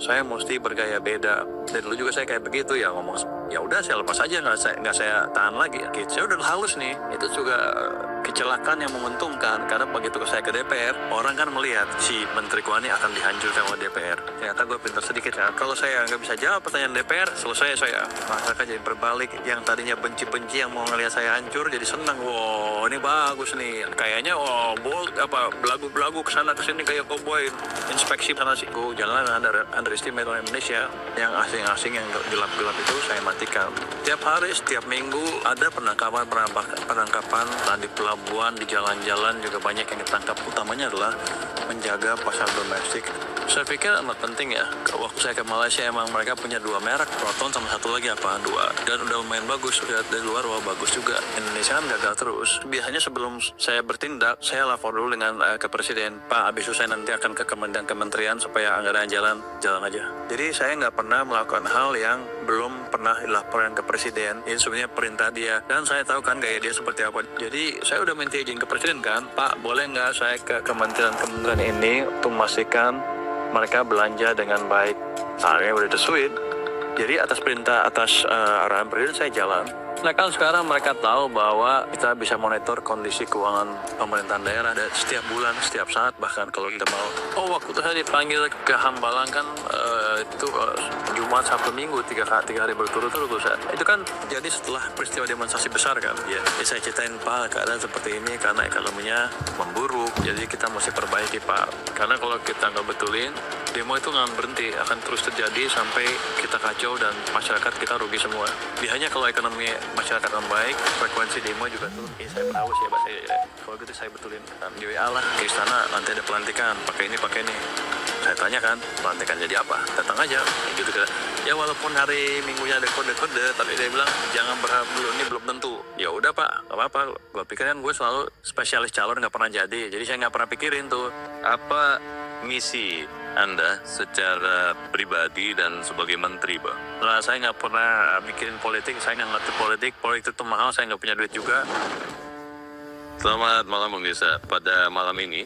saya mesti bergaya beda. Dan dulu juga saya kayak begitu ya, ngomong ya udah saya lepas aja, nggak saya tahan lagi. Gitu. Saya udah halus nih. Itu juga kecelakaan yang menguntungkan, karena begitu saya ke DPR, orang kan melihat si Menteri Keuangan ini akan dihancurkan oleh DPR. Ternyata gue pintar sedikit ya. Kalau saya nggak bisa jawab pertanyaan DPR, selesai saya. Masyarakat jadi berbalik, yang tadinya benci-benci, yang mau ngelihat saya hancur jadi senang. Wow, ini bagus nih. Kayaknya bold belagu-belagu kesana kesini kayak cowboy. Inspeksi sana sih. Jangan underestimate orang Indonesia. Yang asing-asing, yang gelap-gelap itu saya matikan. Tiap hari, setiap minggu ada penangkapan di pelabuhan, di jalan-jalan juga banyak yang ditangkap. Utamanya adalah menjaga pasar domestik. Saya pikir amat penting ya. Waktu saya ke Malaysia emang mereka punya 2 merek, Proton sama satu lagi apa, 2. Dan udah lumayan bagus, lihat dari luar wah bagus juga. Indonesia kan gagal terus. Biasanya sebelum saya bertindak, saya lapor dulu dengan ke Presiden. Pak, abis itu saya nanti akan ke kementerian supaya anggaran jalan aja. Jadi saya nggak pernah melakukan hal yang belum pernah dilaporkan ke Presiden. Ini sebenarnya perintah dia. Dan saya tahu kan gaya dia seperti apa. Jadi saya udah minta izin ke Presiden kan, Pak, boleh nggak saya ke kementerian ini untuk memastikan mereka belanja dengan baik. Soalnya udah desuit. Jadi atas arahan Presiden saya jalan. Nah kan sekarang mereka tahu bahwa kita bisa monitor kondisi keuangan pemerintahan daerah dan setiap bulan, setiap saat, bahkan kalau kita mau. Waktu itu saya dipanggil ke Hambalang kan Jumat, Sabtu, Minggu 3 hari berturut-turut. Itu kan jadi setelah peristiwa demonstrasi besar kan. Ya, saya ceritain, Pak, keadaan seperti ini karena ekonominya memburuk. Jadi kita mesti perbaiki, Pak. Karena kalau kita nggak betulin, demo itu nggak berhenti, akan terus terjadi sampai kita kacau dan masyarakat kita rugi semua. Biasanya kalau ekonomi masyarakat membaik, frekuensi demo juga turun. Saya berhaus ya, Pak. Kalau gitu saya betulin. Di WA lah ke istana, nanti ada pelantikan, pakai ini. Saya tanya kan, pelantikan jadi apa? Datang aja, gitu kan. Ya walaupun hari Minggunya ada kode-kode, tapi dia bilang jangan berharap dulu, ini belum tentu. Ya udah Pak, nggak apa-apa. Gue pikir kan gue selalu spesialis calon, nggak pernah jadi saya nggak pernah pikirin tuh. Apa misi Anda secara pribadi dan sebagai menteri, Pak? Nah, saya nggak pernah mikirin politik, saya nggak ngerti politik itu mahal, saya nggak punya duit juga. Selamat malam pemirsa. Pada malam ini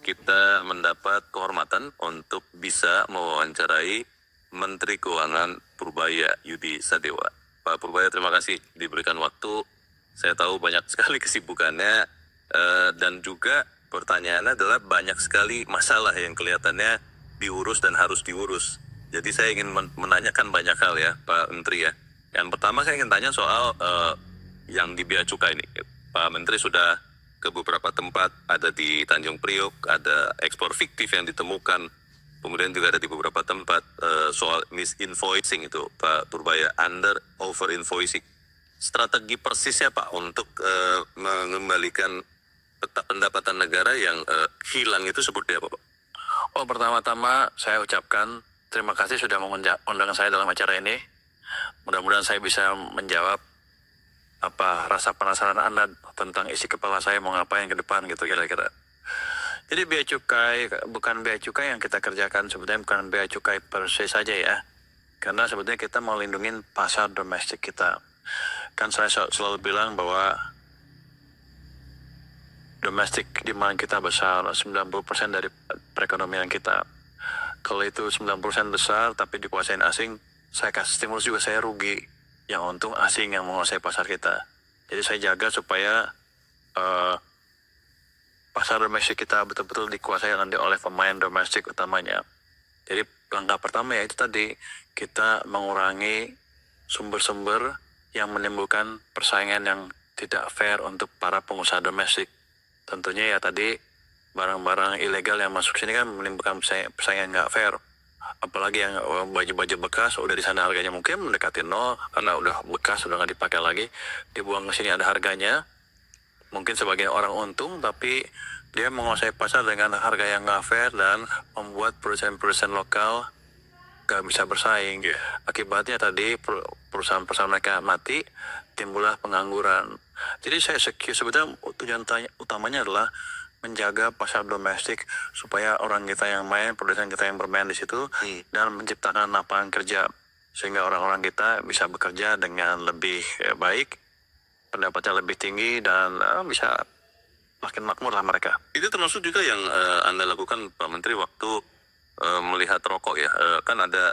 kita mendapat kehormatan untuk bisa mewawancarai Menteri Keuangan Purbaya Yudi Sadewa. Pak Purbaya, terima kasih diberikan waktu. Saya tahu banyak sekali kesibukannya dan juga pertanyaannya adalah banyak sekali masalah yang kelihatannya diurus dan harus diurus. Jadi saya ingin menanyakan banyak hal ya Pak Menteri ya. Yang pertama saya ingin tanya soal yang di Bea Cukai ini. Pak Menteri sudah ke beberapa tempat, ada di Tanjung Priok, ada ekspor fiktif yang ditemukan, kemudian juga ada di beberapa tempat soal misinvoicing itu, Pak Purbaya, over invoicing. Strategi persisnya Pak untuk mengembalikan pendapatan negara yang hilang itu seperti apa Pak? Pertama-tama saya ucapkan terima kasih sudah mengundang saya dalam acara ini. Mudah-mudahan saya bisa menjawab apa rasa penasaran Anda tentang isi kepala saya mau ngapain ke depan gitu kira-kira. Jadi bea cukai bukan bea cukai yang kita kerjakan, sebetulnya bukan bea cukai per se saja ya. Karena sebetulnya kita mau lindungin pasar domestik kita. Kan saya selalu bilang bahwa domestik demand kita besar, 90% dari perekonomian kita. Kalau itu 90% besar tapi dikuasain asing, saya kasih stimulus juga saya rugi. Yang untung asing yang menguasai pasar kita. Jadi saya jaga supaya pasar domestik kita betul-betul dikuasai nanti oleh pemain domestik utamanya. Jadi langkah pertama ya itu tadi, kita mengurangi sumber-sumber yang menimbulkan persaingan yang tidak fair untuk para pengusaha domestik. Tentunya ya tadi barang-barang ilegal yang masuk sini kan menimbulkan persaingan nggak fair. Apalagi yang baju-baju bekas udah di sana harganya mungkin mendekati 0 karena udah bekas, udah nggak dipakai lagi, dibuang ke sini ada harganya. Mungkin sebagian orang untung, tapi dia menguasai pasar dengan harga yang nggak fair dan membuat perusahaan-perusahaan lokal nggak bisa bersaing. Akibatnya tadi perusahaan-perusahaan mereka mati, timbullah pengangguran. Jadi saya sebetulnya tujuan utamanya adalah menjaga pasar domestik supaya orang kita yang main, produsen kita yang bermain di situ, dan menciptakan lapangan kerja sehingga orang-orang kita bisa bekerja dengan lebih baik, pendapatnya lebih tinggi, dan bisa makin makmur lah mereka. Itu termasuk juga yang Anda lakukan Pak Menteri waktu melihat rokok ya, kan ada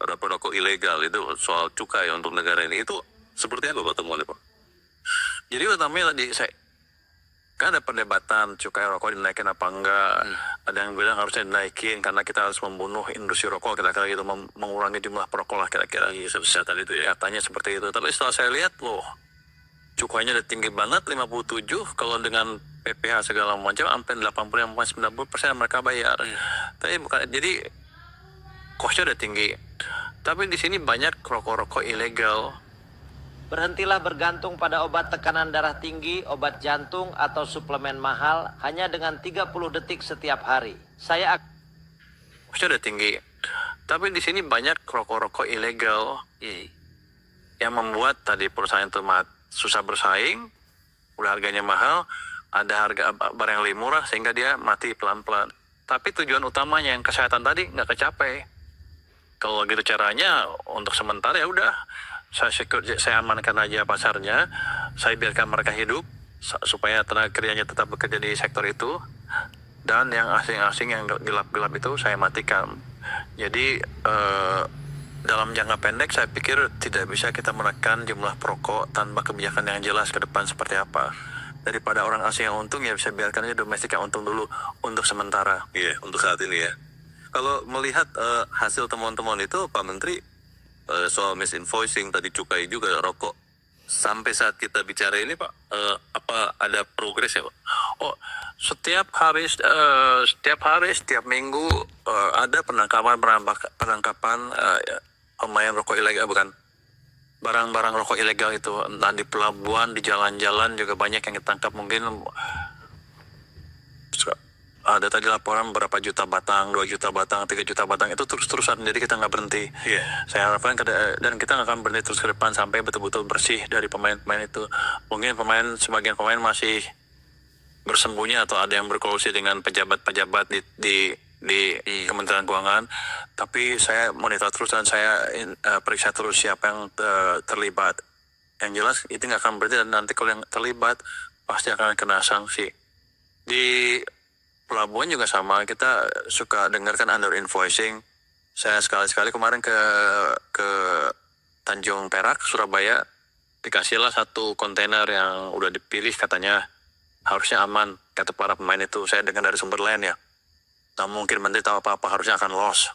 rokok ilegal itu soal cukai untuk negara ini itu seperti apa Pak temuannya Pak? Jadi utamanya tadi kan ada perdebatan cukai rokok dinaikin apa enggak. Ada yang bilang harusnya dinaikin karena kita harus membunuh industri rokok, kira-kira gitu, mengurangi jumlah perokok lah kira-kira. Kesehatan itu ya. Katanya seperti itu. Tapi setelah saya lihat loh, cukainya udah tinggi banget, 57. Kalau dengan PPh segala macam sampai 80-90% mereka bayar. Tapi bukan, jadi kosnya udah tinggi. Tapi di sini banyak rokok-rokok ilegal. Berhentilah bergantung pada obat tekanan darah tinggi, obat jantung, atau suplemen mahal hanya dengan 30 detik setiap hari. Kosnya udah tinggi. Tapi di sini banyak rokok-rokok ilegal yang membuat tadi perusahaan itu susah bersaing, udah harganya mahal, ada harga barang yang lebih murah sehingga dia mati pelan-pelan. Tapi tujuan utamanya yang kesehatan tadi nggak kecapai. Kalau gitu caranya untuk sementara ya udah saya amankan aja pasarnya, saya biarkan mereka hidup supaya tenaga kerjanya tetap bekerja di sektor itu, dan yang asing-asing yang gelap-gelap itu saya matikan. Jadi dalam jangka pendek saya pikir tidak bisa kita menekan jumlah perokok tanpa kebijakan yang jelas ke depan seperti apa. Daripada orang asing yang untung ya bisa biarkan aja domestik yang untung dulu untuk sementara. Iya, untuk saat ini ya. Kalau melihat hasil temuan-temuan itu Pak Menteri, soal misinvoicing tadi cukai juga rokok, sampai saat kita bicara ini Pak, apa ada progres ya Pak? Oh, setiap hari, setiap minggu ada penangkapan pemain rokok ilegal, bukan barang-barang rokok ilegal itu, entah di pelabuhan, di jalan-jalan juga banyak yang ditangkap. Mungkin ada tadi laporan berapa juta batang, 2 juta batang, 3 juta batang, itu terus-terusan, jadi kita nggak berhenti. Saya harapkan dan kita nggak akan berhenti terus ke depan sampai betul-betul bersih dari pemain-pemain itu. Mungkin sebagian pemain masih bersembunyi atau ada yang berkolusi dengan pejabat-pejabat di Kementerian Keuangan, tapi saya monitor terus dan saya periksa terus siapa yang terlibat. Yang jelas itu nggak akan berhenti, dan nanti kalau yang terlibat pasti akan kena sanksi. Di pelabuhan juga sama, kita suka dengarkan under invoicing. Saya sekali-sekali kemarin ke Tanjung Perak, Surabaya, dikasihlah satu kontainer yang udah dipilih, katanya harusnya aman, kata para pemain itu. Saya dengar dari sumber lain ya. Nah, mungkin menteri tahu apa-apa, harusnya akan loss.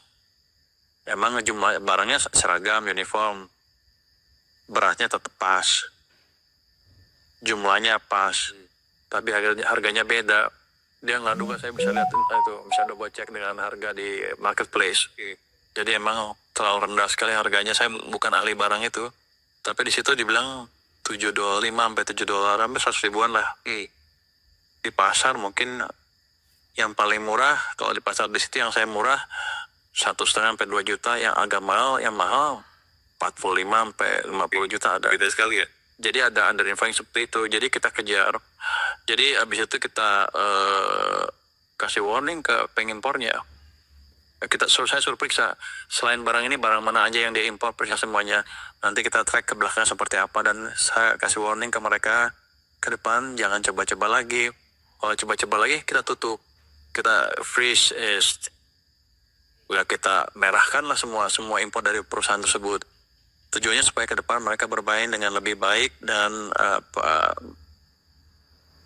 Emang jumlah barangnya seragam, uniform, beratnya tetap pas, jumlahnya pas, tapi harganya beda. Dia nggak duga saya bisa lihat itu, bisa double check dengan harga di marketplace. Jadi emang terlalu rendah sekali harganya. Saya bukan ahli barang itu, tapi di situ dibilang $7, $5 sampai $7, sampai 100 ribuan lah. Di pasar mungkin yang paling murah, kalau di pasar di situ yang saya murah 1,5 sampai 2 juta, yang agak mahal, yang mahal 45 sampai 50 juta ada. Beda sekali ya. Jadi ada under invoicing seperti itu. Jadi kita kejar. Jadi abis itu kita kasih warning ke pengimpornya. Saya suruh periksa selain barang ini barang mana aja yang dia impor, periksa semuanya. Nanti kita track ke belakang seperti apa, dan saya kasih warning ke mereka ke depan jangan coba-coba lagi. Kalau coba-coba lagi kita tutup, kita freeze, udah kita merahkan lah semua impor dari perusahaan tersebut. Tujuannya supaya ke depan mereka bermain dengan lebih baik dan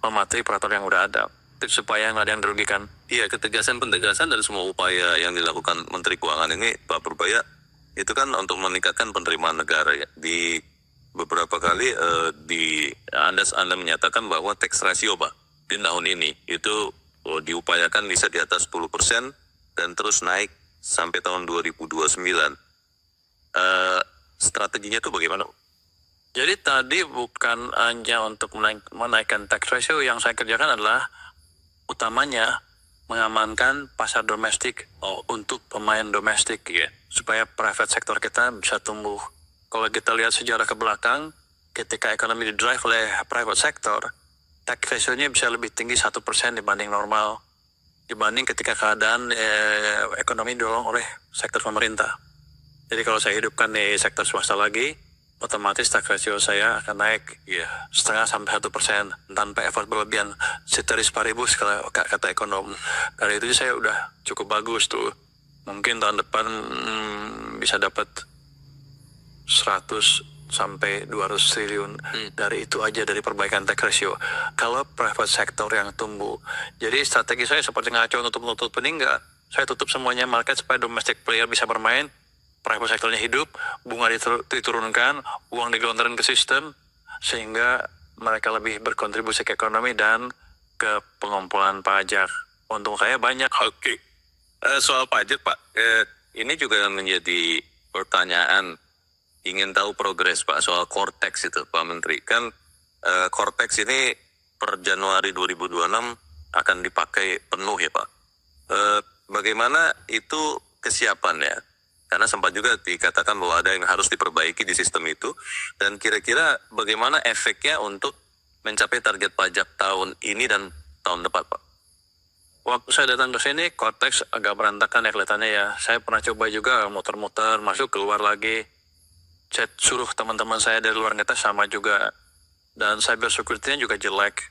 mematuhi peraturan yang udah ada, supaya nggak ada yang dirugikan. Iya, ketegasan pentegasan dan semua upaya yang dilakukan Menteri Keuangan ini Pak Purbaya itu kan untuk meningkatkan penerimaan negara ya. Di beberapa kali Anda menyatakan bahwa tax ratio Pak di tahun ini itu diupayakan bisa di atas 10% dan terus naik sampai tahun 2029. Strateginya itu bagaimana? Jadi tadi bukan hanya untuk menaikkan tax ratio, yang saya kerjakan adalah utamanya mengamankan pasar domestik untuk pemain domestik ya, supaya private sector kita bisa tumbuh. Kalau kita lihat sejarah ke belakang, ketika ekonomi didrive oleh private sector, tax ratio-nya bisa lebih tinggi 1% dibanding normal, dibanding ketika keadaan ekonomi didorong oleh sektor pemerintah. Jadi kalau saya hidupkan di sektor swasta lagi, otomatis tax ratio saya akan naik 0,5 sampai 1% tanpa effort berlebihan. Ceteris paribus kalau kata ekonom. Dari itu saya udah cukup bagus tuh. mungkin tahun depan bisa dapat 100 sampai 200 triliun dari itu aja, dari perbaikan tax ratio. Kalau private sector yang tumbuh, jadi strategi saya seperti ngaco nutup enggak. Saya tutup semuanya market supaya domestic player bisa bermain, private sectornya hidup, bunga diturunkan, uang digelontorkan ke sistem, sehingga mereka lebih berkontribusi ke ekonomi dan ke pengumpulan pajak. Untung saya banyak. Oke. Soal pajak, Pak, ini juga menjadi pertanyaan. Ingin tahu progres, Pak, soal Cortex itu, Pak Menteri. Kan Cortex ini per Januari 2026 akan dipakai penuh ya, Pak. Bagaimana itu kesiapannya? Karena sempat juga dikatakan bahwa ada yang harus diperbaiki di sistem itu. Dan kira-kira bagaimana efeknya untuk mencapai target pajak tahun ini dan tahun depan, Pak? Waktu saya datang ke sini, Cortex agak berantakan ya kelihatannya ya. Saya pernah coba juga muter-muter, masuk keluar lagi. Saya suruh teman-teman saya dari luar ngetes sama juga. Dan cyber security-nya juga jelek.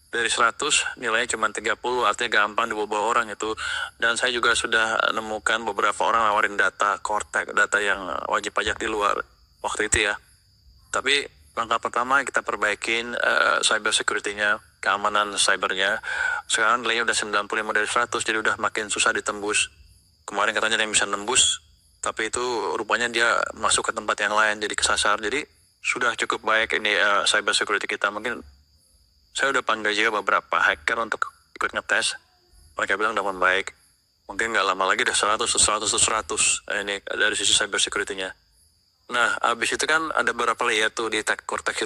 Dari 100 nilainya cuma 30, artinya gampang dibawa orang itu. Dan saya juga sudah nemukan beberapa orang nawarin data Cortex, data yang wajib pajak di luar waktu itu ya. Tapi langkah pertama kita perbaikin cyber security-nya, keamanan cybernya. Sekarang nilainya udah 95 dari 100, jadi udah makin susah ditembus. Kemarin katanya ada yang bisa nembus, tapi itu rupanya dia masuk ke tempat yang lain, jadi kesasar. Jadi sudah cukup baik ini cyber security kita. Mungkin saya udah panggil juga beberapa hacker untuk ikut ngetes. Mereka bilang udah membaik. Mungkin nggak lama lagi udah 100 ini dari sisi cyber security-nya. Nah, abis itu kan ada beberapa layer tuh di Cortex itu.